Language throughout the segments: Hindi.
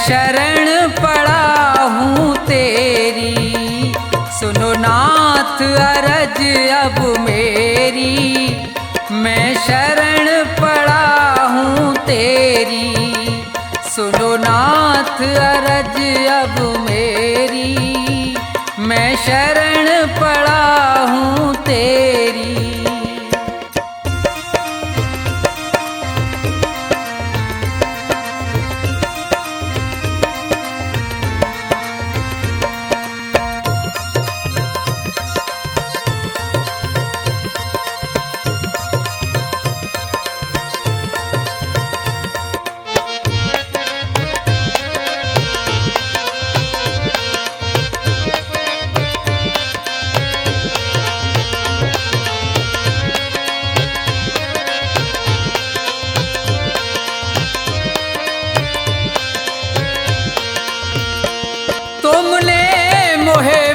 शरण पड़ा हूँ तेरी, सुनो नाथ अरज अब मेरी। मैं शरण पड़ा हूँ तेरी, सुनो नाथ अरज अब मेरी। मैं शरण पड़ा हूँ तेरी।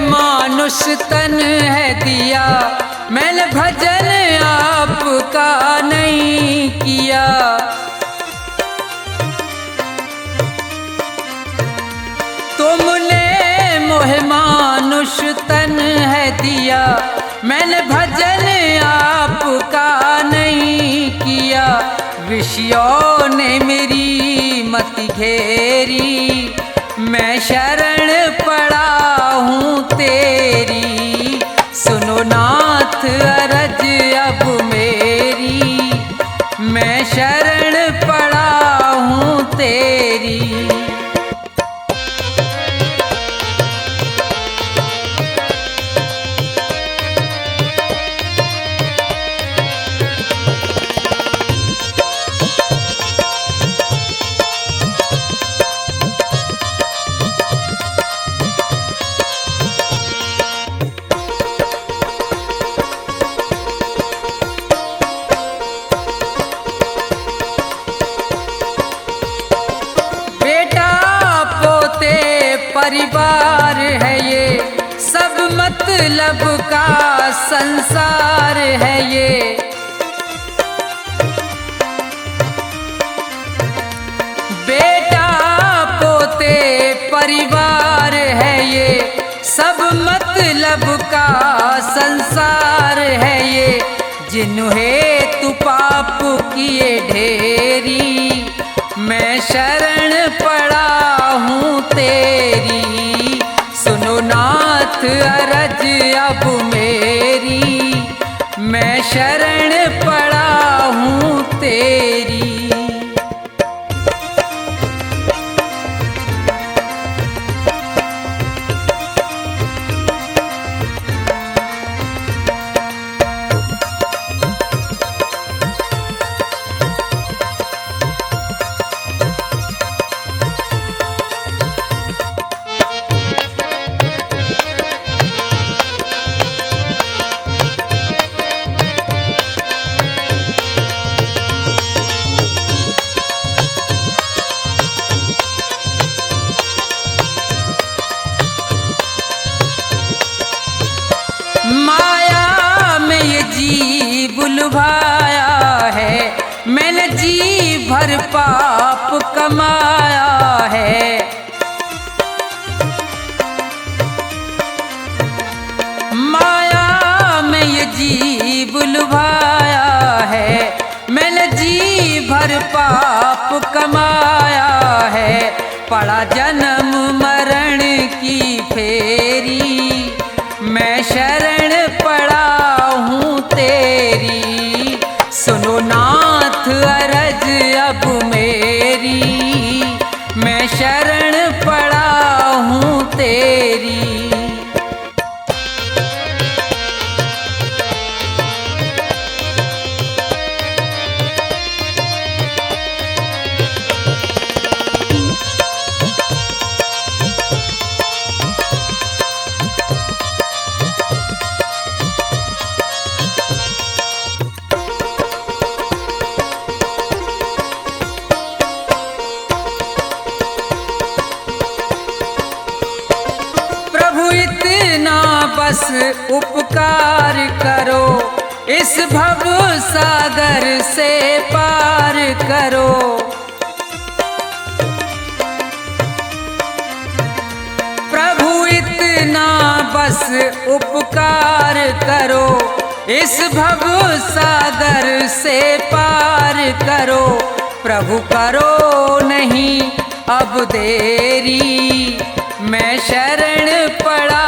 मानुष तन है दिया, मैंने भजन आपका नहीं किया। तुमने मोहे मानुष तन है दिया, मैंने भजन आपका नहीं किया। विषयों ने मेरी मति घेरी, मैं शरण पड़ा हूँ तेरी। सुनो नाथ अरज अब मेरी, मैं शरण पड़ा हूँ तेरी। परिवार है ये, सब मतलब का संसार है ये। बेटा पोते परिवार है ये, सब मतलब का संसार है ये। जिन्हें तू पाप किए ढेरी, मैं शरण पड़ा हूँ तेरी। सुनो नाथ अरज अब मेरी, मैं शरण पड़ा हूँ तेरी। माया में ये जी बुलवाया है, मैंने जी भर पाप कमाया है। माया में ये जी बुलवाया है, मैंने जी भर पाप कमाया है। पड़ा जन्म मरण की फेरी, मैं शरण पड़ा हूँ तेरी। सुनो नाथ अरज अब मेरी, मैं शरण पड़ा हूँ तेरी। बस उपकार करो, इस भव सागर से पार करो। उपकार करो, इस भव सागर से पार करो। प्रभु करो नहीं अब देरी, मैं शरण पड़ा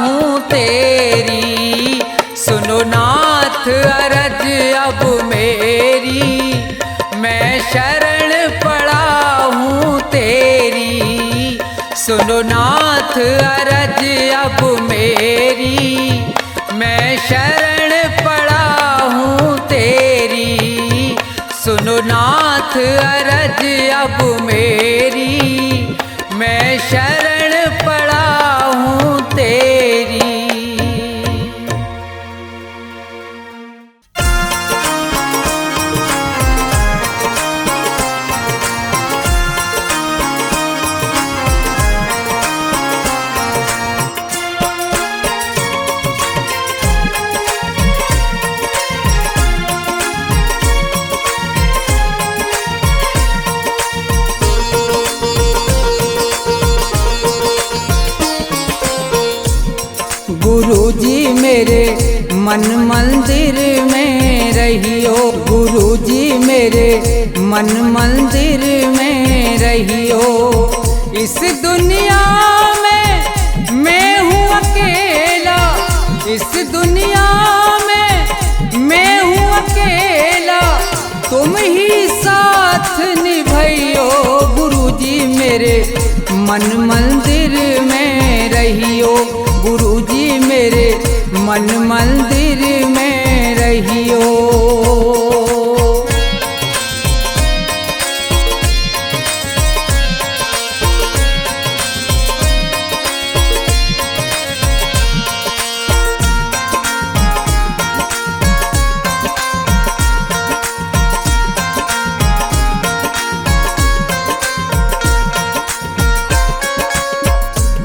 हूँ तेरी। सुनो नाथ अरज अब मेरी, मैं शरण पड़ा हूँ तेरी। सुनो नाथ अरज अब मेरी, मैं शरण पड़ा हूँ तेरी। सुनो नाथ अरज अब मेरी, मैं शरण पड़ा हूँ तेरी। गुरुजी मेरे मन मंदिर में रहियो, गुरुजी मेरे मन मंदिर में रहियो। इस दुनिया में मैं हूँ अकेला, इस दुनिया में मैं हूँ अकेला, तुम ही साथ निभाइयो। गुरुजी मेरे मन मंदिर में रहियो, गुरुजी मेरे मन मंदिर में रहियो।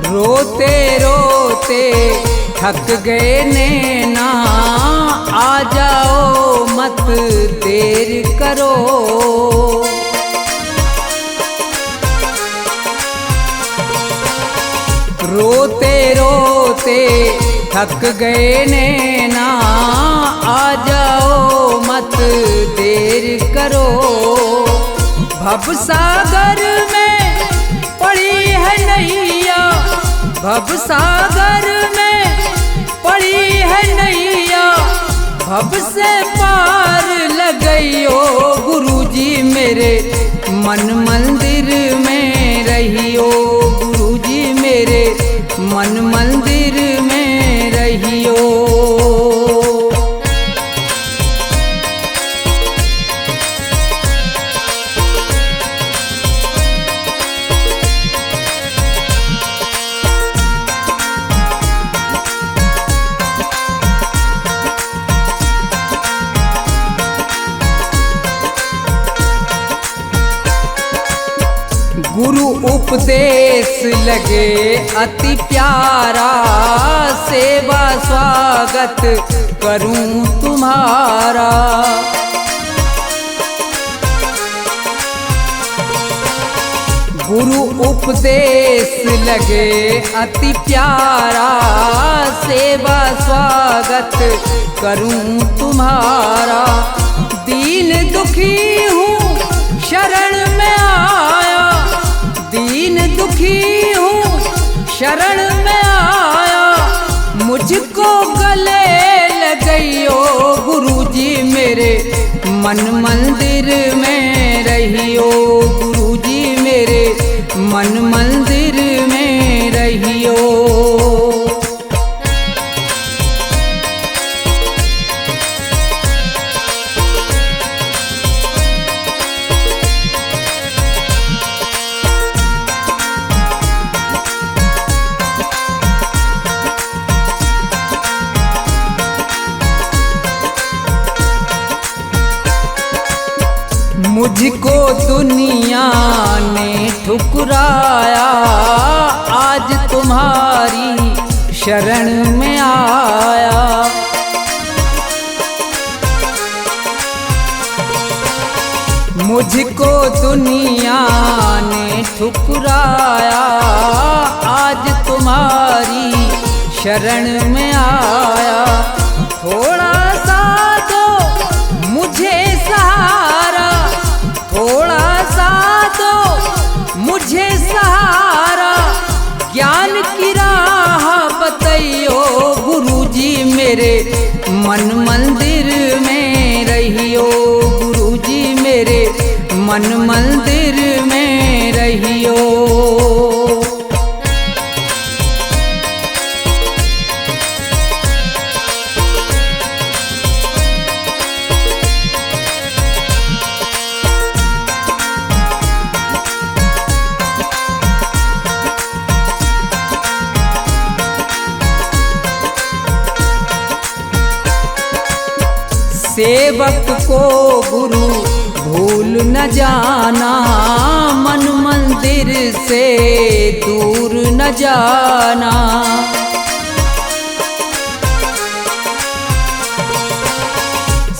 रोते रोते थक गए नैना, आ जाओ मत देर करो। रोते रोते थक गए नैना, आ जाओ मत देर करो। भव सागर में पड़ी है नैया, भव सागर में पड़ी है नैया, भव से पार लगइयो। गुरुजी मेरे मन मंदिर में रहियो, गुरुजी मेरे मन मंदिर में रहियो। गुरु उपदेश लगे अति प्यारा, सेवा स्वागत करूं तुम्हारा। गुरु उपदेश लगे अति प्यारा, सेवा स्वागत करूं तुम्हारा। दीन दुखी हूँ शरण में आया, दीन दुखी हूँ शरण में आया, मुझको गले लगइयो। गुरुजी मेरे मन मंदिर में रहियो, गुरुजी मेरे मन मंदिर में रहियो। मुझको दुनिया ने ठुकराया, आज तुम्हारी शरण में आया। मुझको दुनिया ने ठुकराया, आज तुम्हारी शरण में आया। थोड़ा सा दो मुझे सहारा, थोड़ा सा दो मुझे सहारा, ज्ञान की राह बतइयो गुरुजी मेरे मन मंदिर में रहियो, गुरुजी मेरे मन मंदिर में रहियो। सेवक को गुरु भूल न जाना, मन मंदिर से दूर न जाना।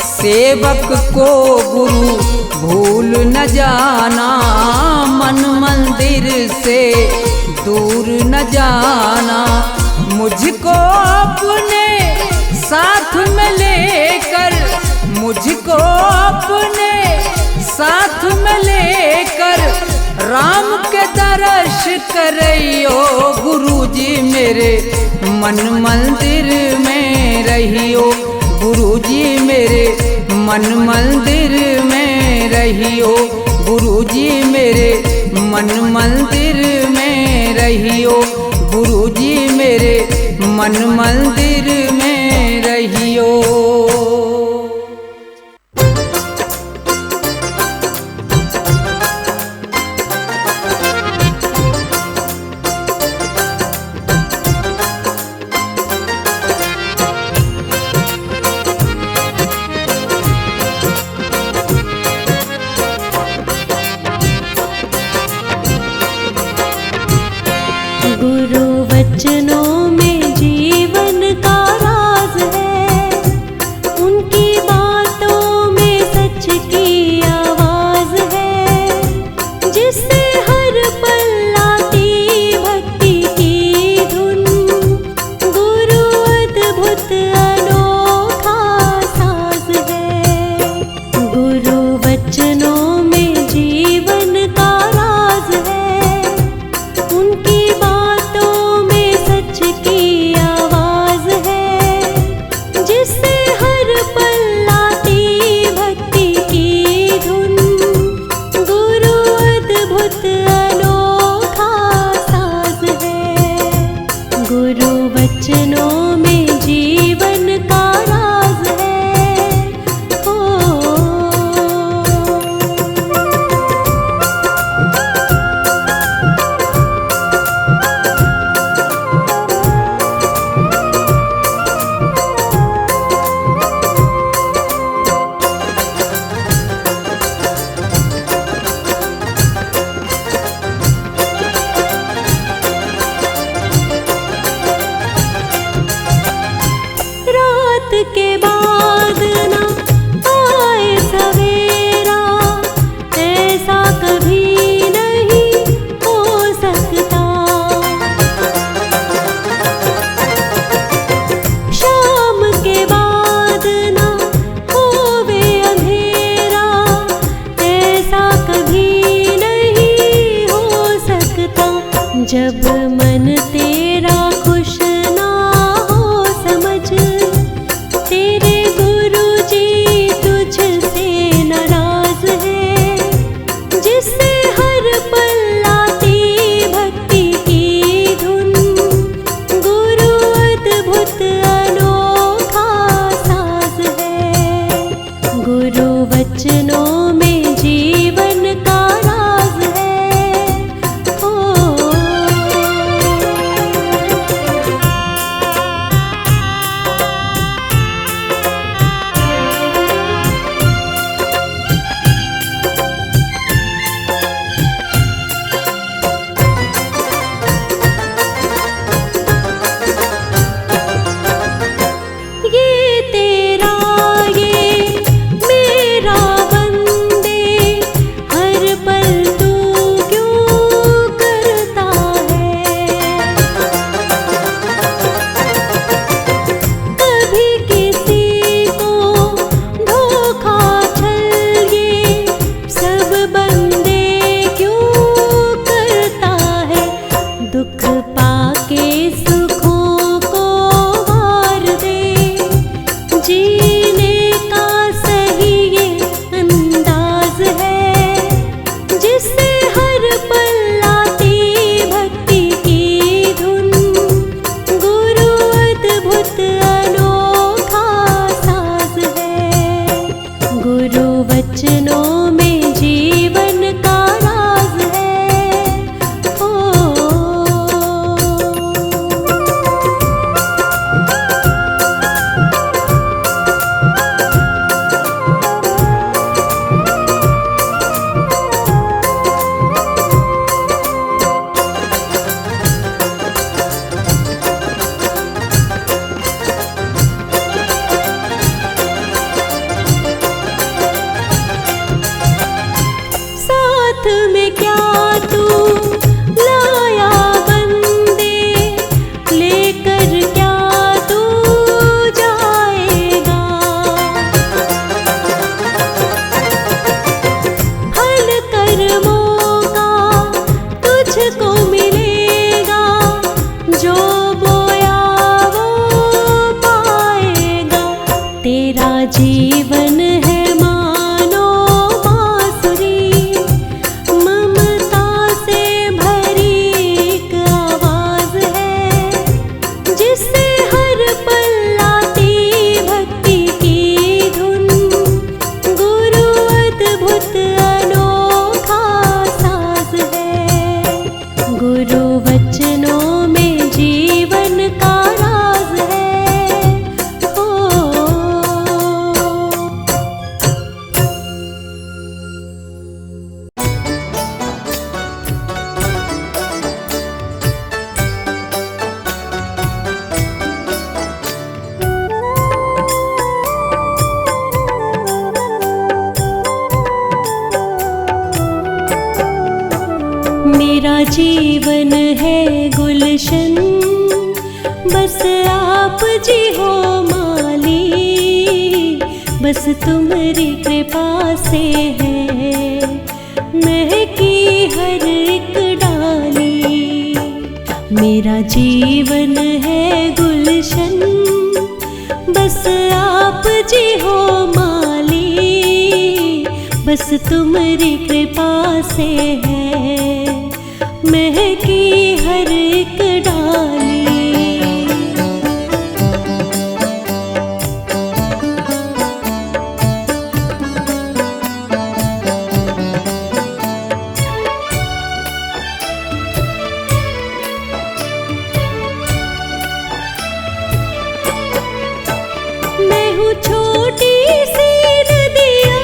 सेवक को गुरु भूल न जाना, मन मंदिर से दूर न जाना। मुझको अपने साथ में लेकर, मुझको अपने साथ में लेकर राम के दर्श करइयो गुरुजी मेरे मन मंदिर में रहियो, गुरुजी मेरे मन मंदिर में रहियो, गुरुजी मेरे मन मंदिर में रहियो, गुरुजी मेरे मन मंदिर में रहियो। गुरु वचनों में जीवन का राज है, उनकी बातों में सच की आवाज है, जिससे हर पल आती भक्ति की धुन। गुरु अद्भुत अनोखा साज है, गुरु वचनों में जीवन का राज है, उनकी वचनों में जीवन का राज है। के बाद ना आए सवेरा, ऐसा कभी नहीं हो सकता। शाम के बाद ना होवे अंधेरा, ऐसा कभी नहीं हो सकता। जब मन तेरा खुश ना हो समझ, तेरे गुरुजी तुझसे नाराज है, जिससे हर पल आती भक्ति की धुन। गुरु अद्भुत अनोखा साज है, गुरु वचनों में जीवन का राज है। हाथ में क्या तू लाया बंदे, लेकर क्या तू जाएगा। फल कर्मों का तुझको मिलेगा, जो बोया वो पाएगा। तेरा जीवन है मानो बांसुरी, ममता से भरी एक आवाज है, जिससे हर पल आती भक्ति की धुन। गुरु अद्भुत अनोखा साज है, गुरु वचनों में जीवन का राज है। ओ मेरा जीवन है गुलशन, बस आप जी हो माली। बस तुम्हारी कृपा से है महकी हर एक डाली। मेरा जीवन है गुलशन, बस आप जी हो माली। बस तुम्हारी कृपा से है महकी हर एक डाली। मैं हूँ छोटी सी नदिया,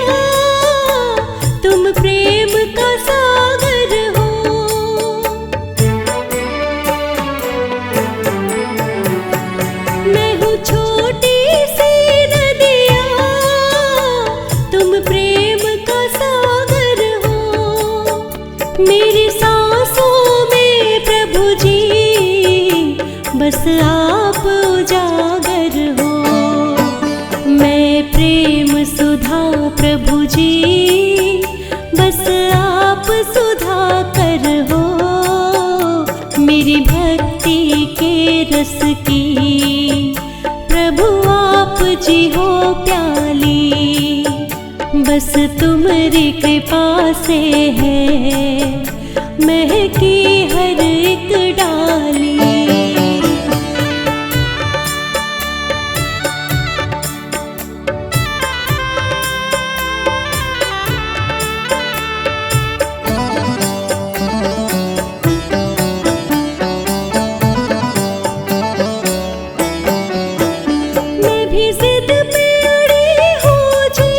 तुम प्रेम का सागर हो। मैं हूँ छोटी सी नदिया, तुम प्रेम का सागर हो। मेरी सांसों में प्रभु जी, बस आप उजागर हो। मैं प्रेम सुधा प्रभु जी, बस आप सुधा कर हो। मेरी भक्ति के रस की प्रभु आप जी हो प्याली। बस तुम्हारी कृपा से है महकी हर एक डाली। मैं भी जिद पे अड़ी हूँ जी,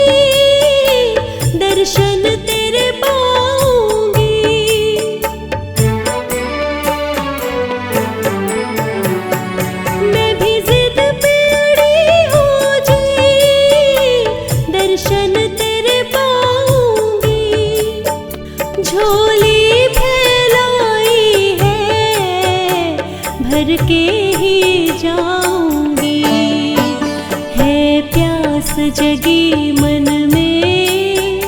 दर्शन तेरे पाऊंगी। मैं भी जिद पे अड़ी हूँ जी, दर्शन तेरे पाऊंगी। झोली फैलाई है, भर के ही जाऊंगी। है प्यास जगी मन में,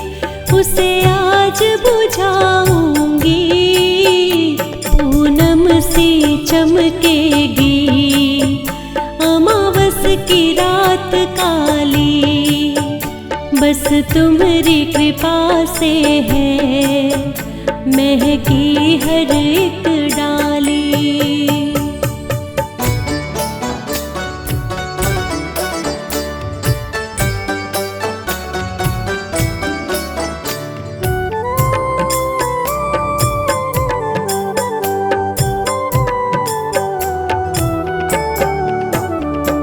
उसे आज बुझाऊंगी। पूनम सी चमकेगी अमावस की रात काली। बस तुम्हारी कृपा से है महकी हर एक डाली।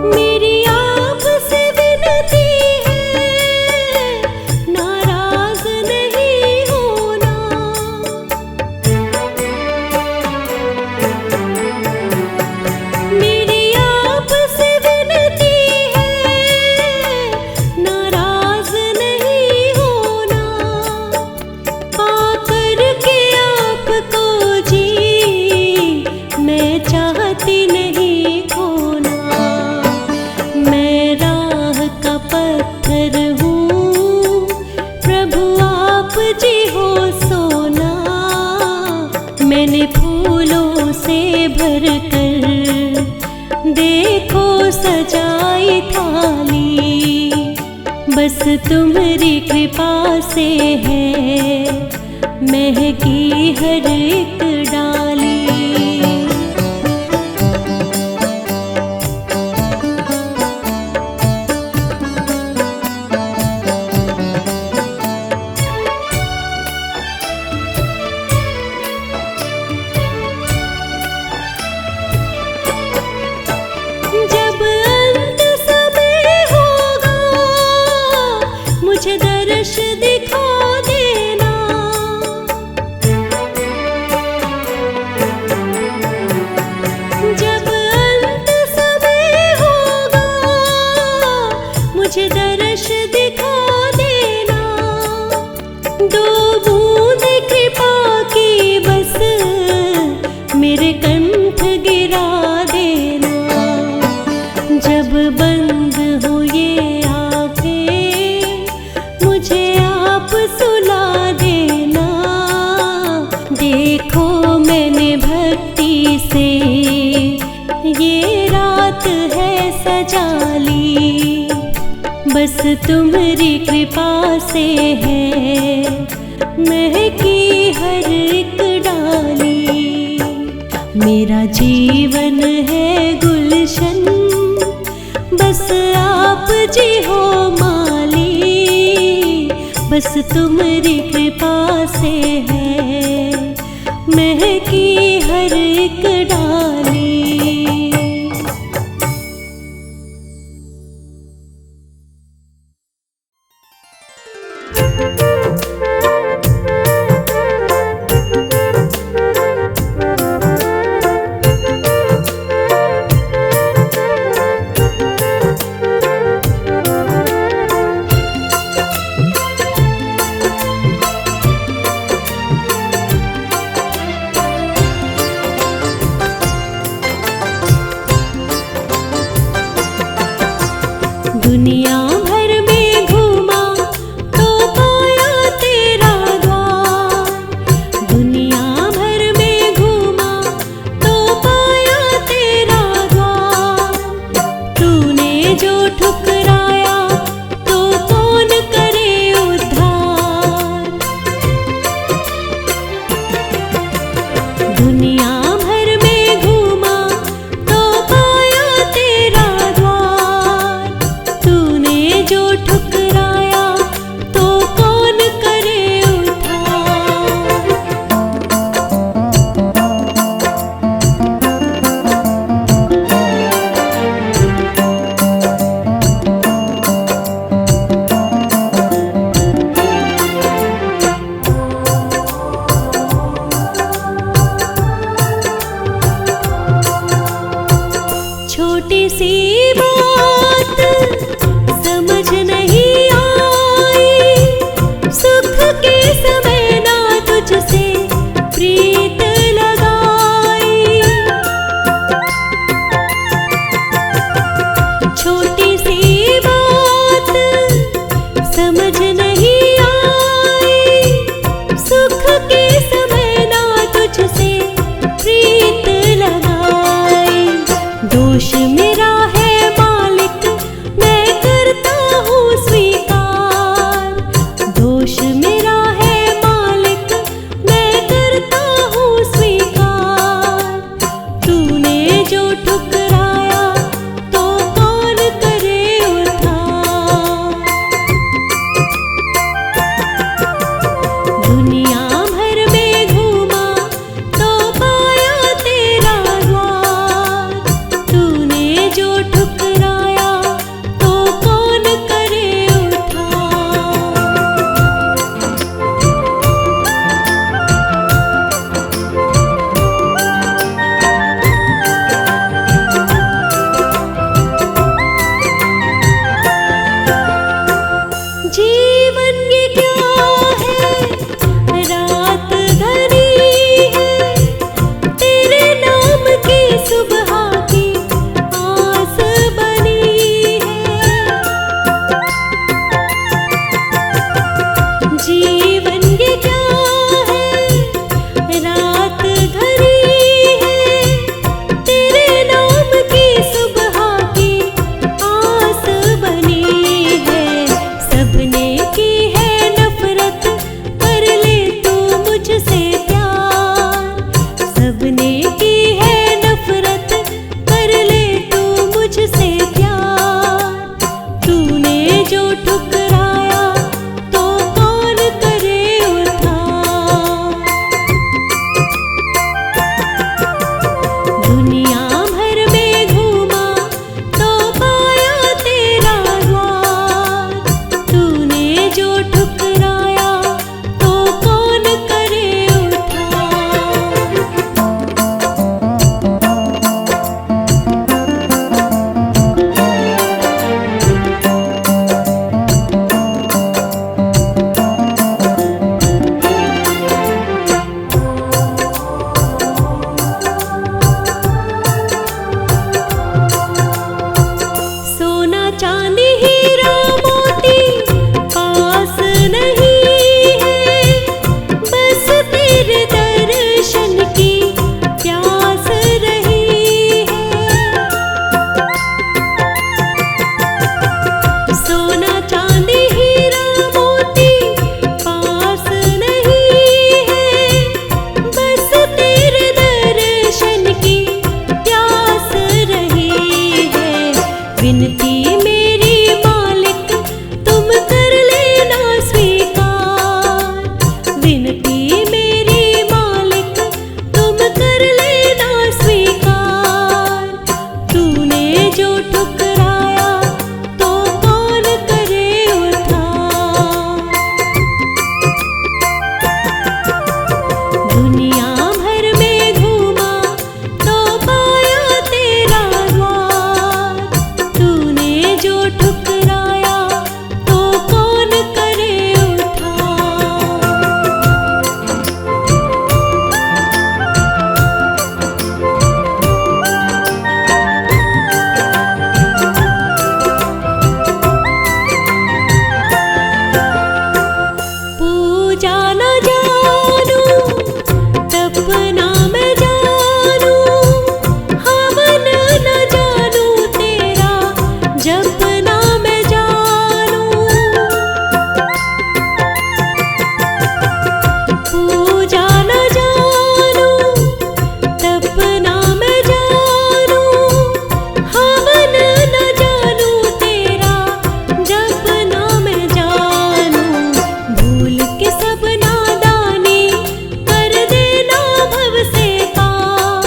मेरी आपसे विनती है, नाराज नहीं होना। भर कर देखो सजाई थाली, बस तुम्हारी कृपा से है महकी हर एक डाली। जब अंत समय होगा मुझे दर्श दिखा देना, जब अंत समय होगा मुझे दर्श दिखा देना। दो बूंद कृपा की बस मेरे कंठ गिरा देना। जब बंद हो ये आँखें मुझे आप सुला देना। देखो मैंने भक्ति से ये रात है सजा ली, बस तुम्हारी कृपा से है महकी हर एक डाली। मेरा जीवन है गुलशन, बस आप जी हो माली, बस तुम्हारी कृपा से है महकी हर एक डाली। मुझसे प्यार, सबने की है नफरत, कर ले तू मुझसे प्यार। तूने जो ठुकराया तो कौन करे उद्धार। दुनिया भर में घूमा तो पाया तेरा द्वार, तूने जो ठुकराया तो कौन करे उद्धार। सोना चांदी हीरा मोती पास नहीं है, बस तेरे दर्शन की प्यास रही है। सोना चांदी हीरा मोती पास नहीं है, बस तेरे दर्शन की प्यास रही है। विनती मेरी मालिक तुम कर लेना स्वीकार, विनती मेरी मालिक तुम कर लेना स्वीकार। तूने जो ठुकराया तो कौन करे उद्धार। दुनिया भर में घूमा तो पाया तेरा द्वार, तूने जो ठुकराया तो कौन करे उद्धार। पूजा न जानू तपना मैं जानू, हवन न जानू तेरा जपना मैं जानू। पूजा न जानू तपना मैं जानू, हवन न जानू तेरा जपना मैं जानू। भूल के सब नादानी कर देना भव से पार,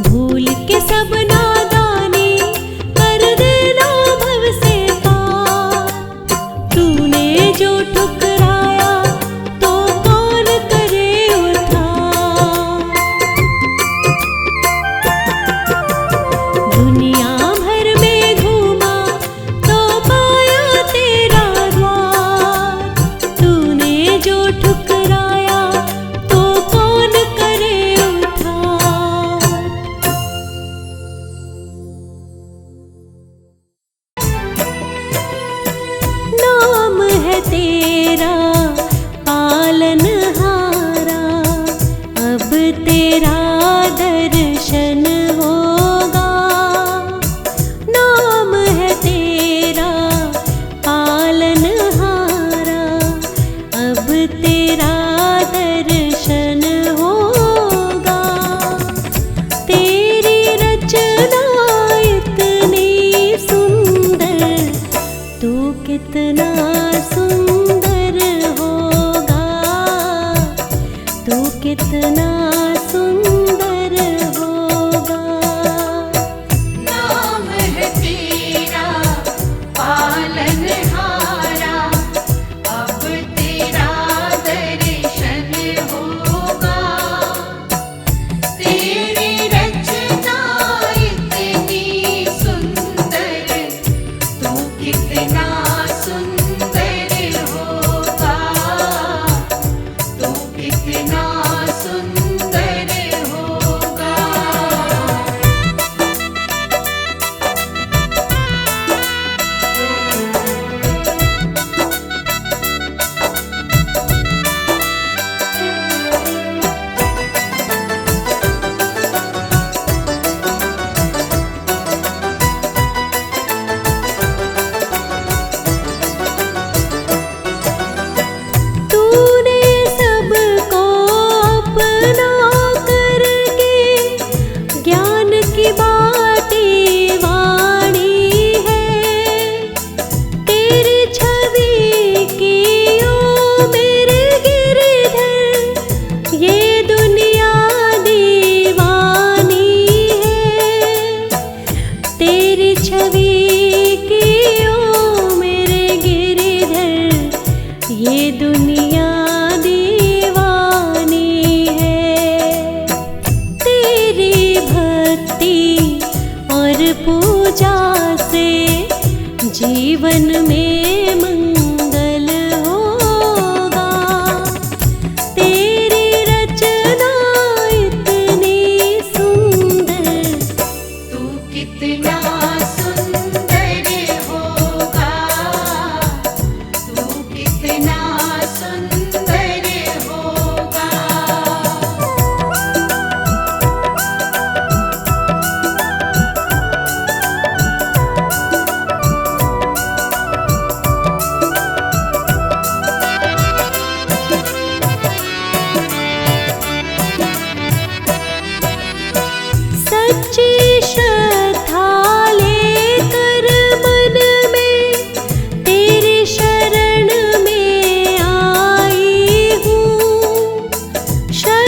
भूल के सब नादानी कर देना भव से पार। तूने जो ठुकराया तो कौन करे उद्धार। दुनिया भर में घूमा तो पाया तेरा द्वार, तूने जो ठुकराया तो कौन करे उद्धार। नाम है तेरा पालनहारा, अब तेरा दर्शन होगा। नाम है तेरा पालनहारा, अब तेरा दर्शन होगा। तेरी रचना इतनी सुंदर, तू कितना सुंदर होगा, तू कितना सुंदर होगा। नाम है तेरा पालनहारा, अब तेरा दर्शन होगा। तेरी रचना इतनी सुंदर, तू कितना सुंदर होगा, तू कितना सुंदर होगा। तूने सबको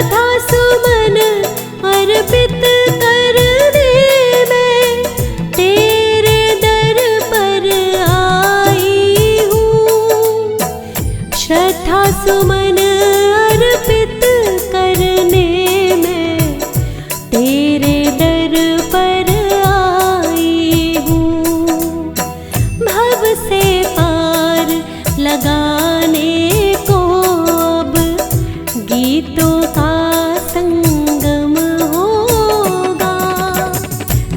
श्रद्धा सुमन अर्पित करने में तेरे दर पर आई हूँ। श्रद्धा सुमन अर्पित करने में तेरे दर पर आई हूँ। भव से पार लगाने को अब गीतों का संगम होगा,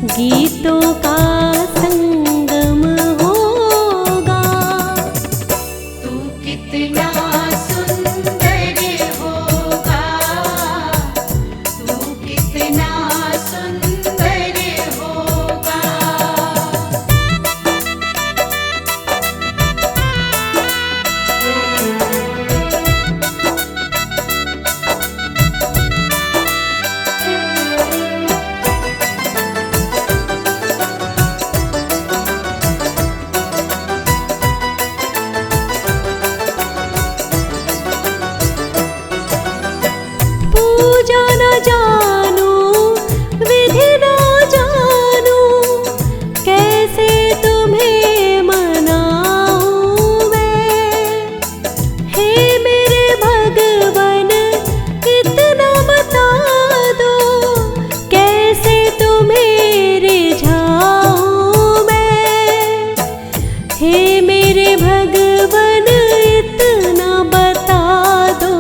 गीतों का संगम होगा। तू कितना सुंदर होगा, तू कितना सुंदर होगा। पूजा न जानू विधि न जानू, कैसे तुम्हें मनाऊं मैं। हे मेरे भगवन इतना बता दो, कैसे तुम्हें रिझाऊं मैं। हे मेरे भगवन इतना बता दो,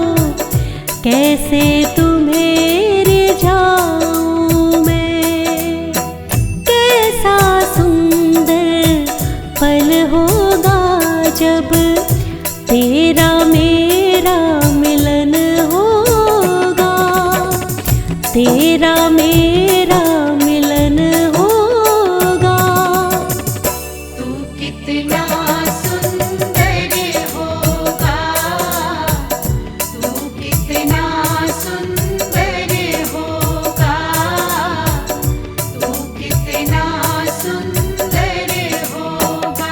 कैसे तुम्हें रिझाऊं मैं। कैसा सुंदर पल होगा जब तेरा मेरा मिलन होगा, तेरा मेरा मिलन होगा। तू कितना सुंदर होगा, तू कितना सुंदर होगा, तू कितना सुंदर होगा।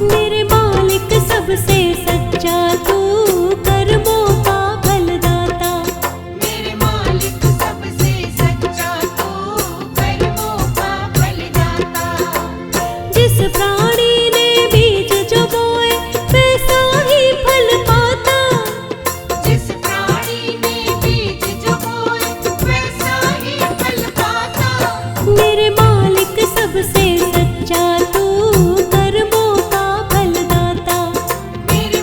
मेरे मालिक सबसे सच्चा तू, कर्मों का फलदाता। मेरे मालिक सबसे सच्चा तू, कर्मों का फलदाता। जिस प्राणी ने बीज जो बोए वैसा ही फल पाता। जिस प्राणी ने बीज जो बोए वैसा ही फल पाता। मेरे मालिक सबसे सच्चा तू, कर्मों का फलदाता। मेरे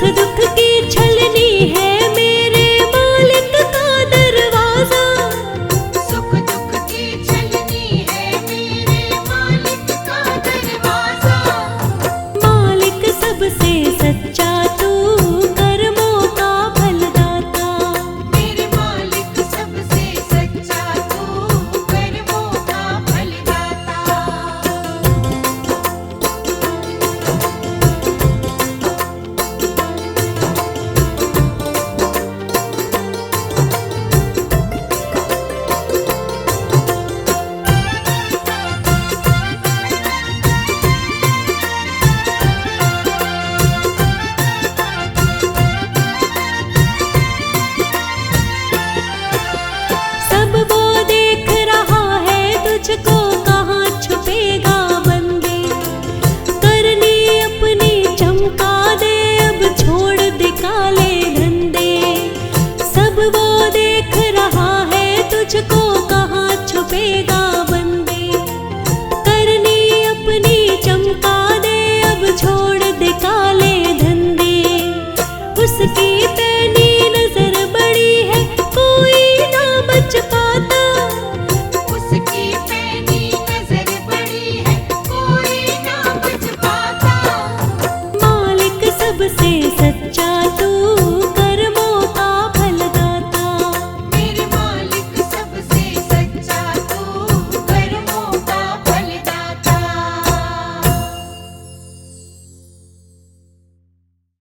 सुख दुख